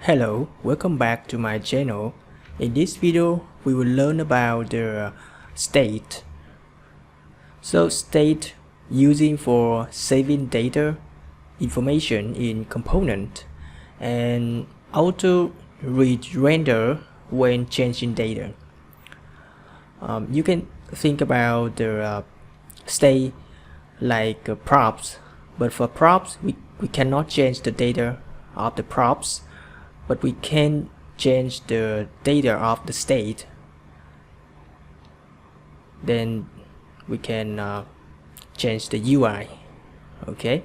Hello, welcome back to my channel. In this video, we will learn about the state. So state using for saving data, information in component, and auto render when changing data. You can think about the state like props, but for props, we cannot change the data of the props, but we can change the data of the state. Then we can change the UI. Okay,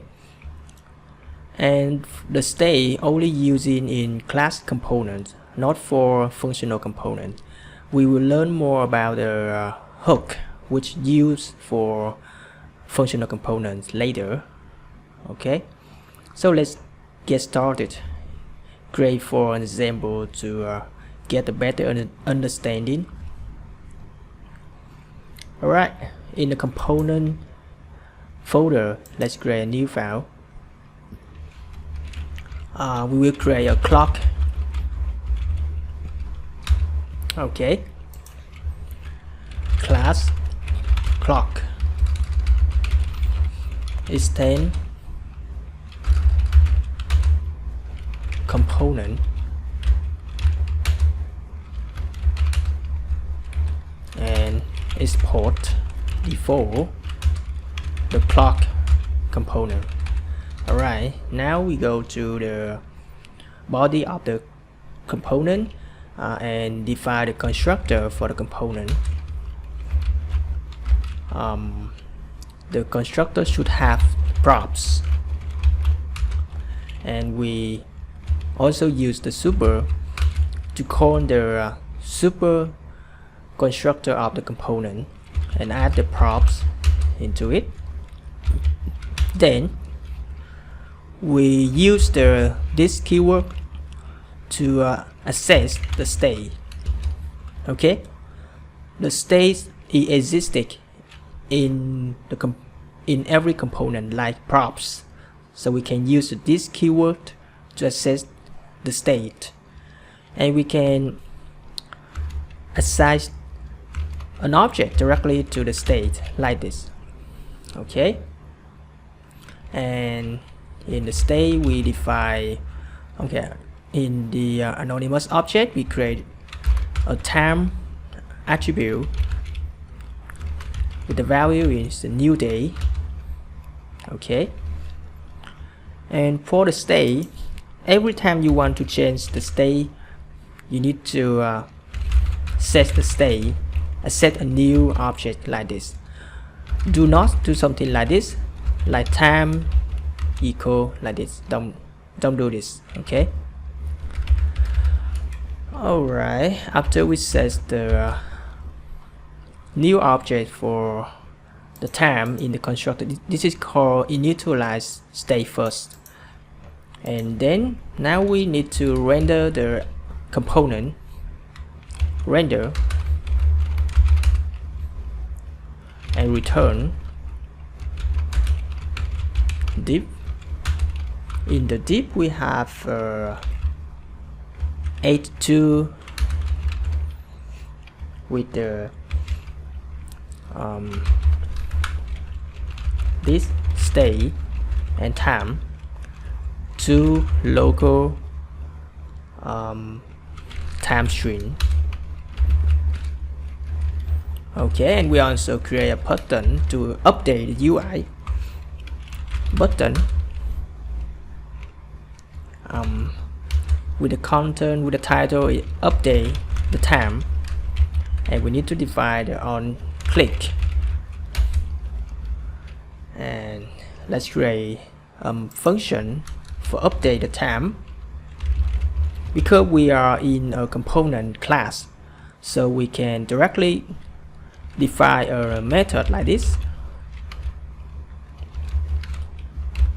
and the state only using in class components, not for functional components. We will learn more about the hook, which used for functional components later. Okay, so let's get started. Great for an example to get a better understanding. Alright, in the component folder, let's create a new file. We will create a clock. Okay, class clock is 10 component and export default the clock component. Alright, now we go to the body of the component and define the constructor for the component. The constructor should have props, and we also use the super to call the super constructor of the component and add the props into it. Then we use this keyword to access the state. Okay, the state is existing in every component like props, so we can use this keyword to access the state, and we can assign an object directly to the state like this. Okay, and in the state we define, in the anonymous object we create a time attribute with the value is a new day. Okay, and for the state, every time you want to change the state, you need to set the state, set a new object like this. Do not do something like this, like time equal like this. Don't do this. Okay. Alright, after we set the new object for the time in the constructor, this is called initialize state first. And then now we need to render the component. Render and return div. In the div we have 82 with the this state and time to local time string. Okay, and we also create a button to update the UI button with the content, with the title is update the time, and we need to define the on click. And let's create a function for update the time. Because we are in a component class, so we can directly define a method like this.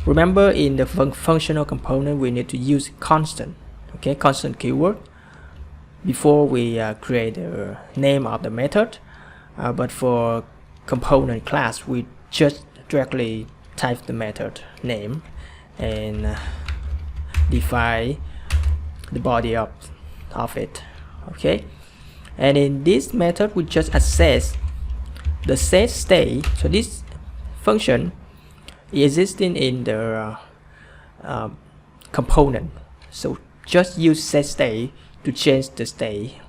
Remember, in the functional component we need to use constant. Okay, constant keyword before we create the name of the method, but for component class we just directly type the method name and define the body of it. Okay, and in this method we just access the set state. So this function existing in the component, so just use set state to change the state.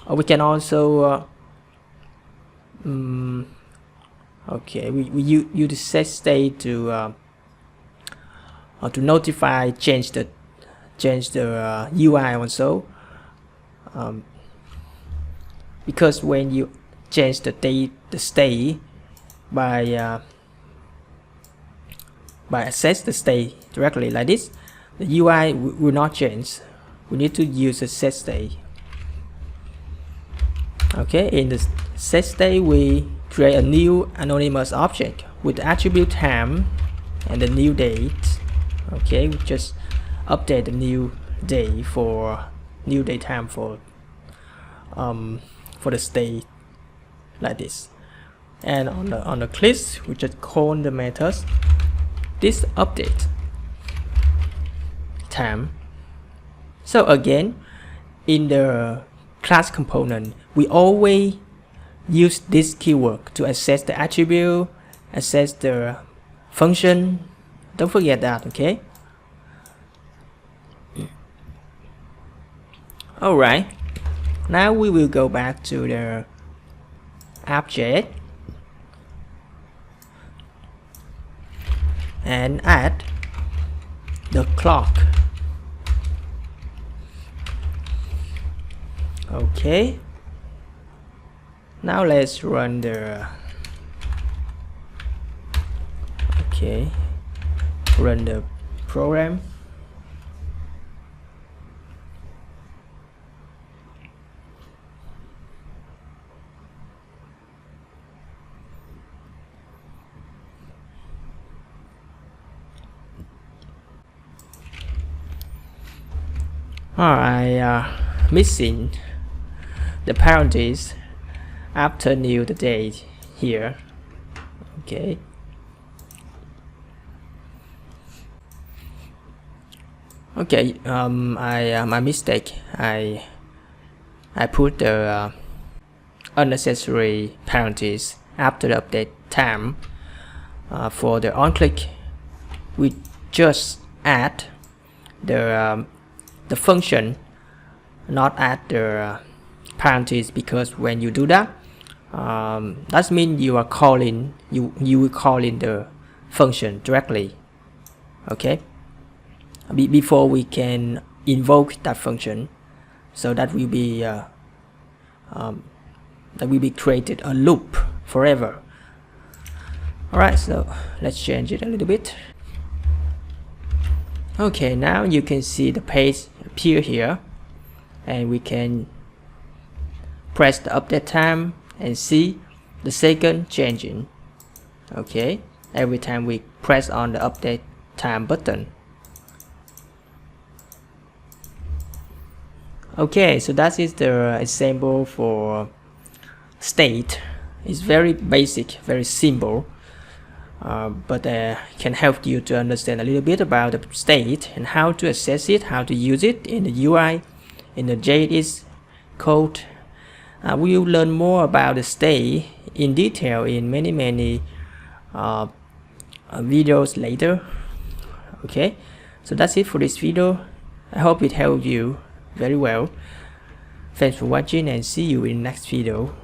Or we can also okay, we use the set state to notify change the UI also, because when you change the state by access the state directly like this, the UI will not change. We need to use a set state. Okay, in the set state we create a new anonymous object with the attribute time and the new date. Okay, we just update the new day for new date time for the state like this. And on the click we just call the methods this update time. So again, in the class component we always use this keyword to access the attribute, access the function. Don't forget that. Okay. Alright, now we will go back to the object and add the clock. Okay, now let's run the program. Missing the parentheses after new the date here. Okay. Okay, my mistake. I put the unnecessary parentheses after the update time. For the on click, we just add the function, not add the parentheses, because when you do that, that means you are calling you will call in the function directly. Okay. Before we can invoke that function, so that will be created a loop forever. Alright, so let's change it a little bit. Okay, now you can see the page appear here, and we can press the update time and see the second changing. Okay, every time we press on the update time button. Okay, so that is the example for state. It's very basic, very simple, but can help you to understand a little bit about the state and how to access it, how to use it in the UI, in the JS code. We will learn more about the state in detail in many videos later. Okay, so that's it for this video. I hope it helped you very well. Thanks for watching and see you in the next video.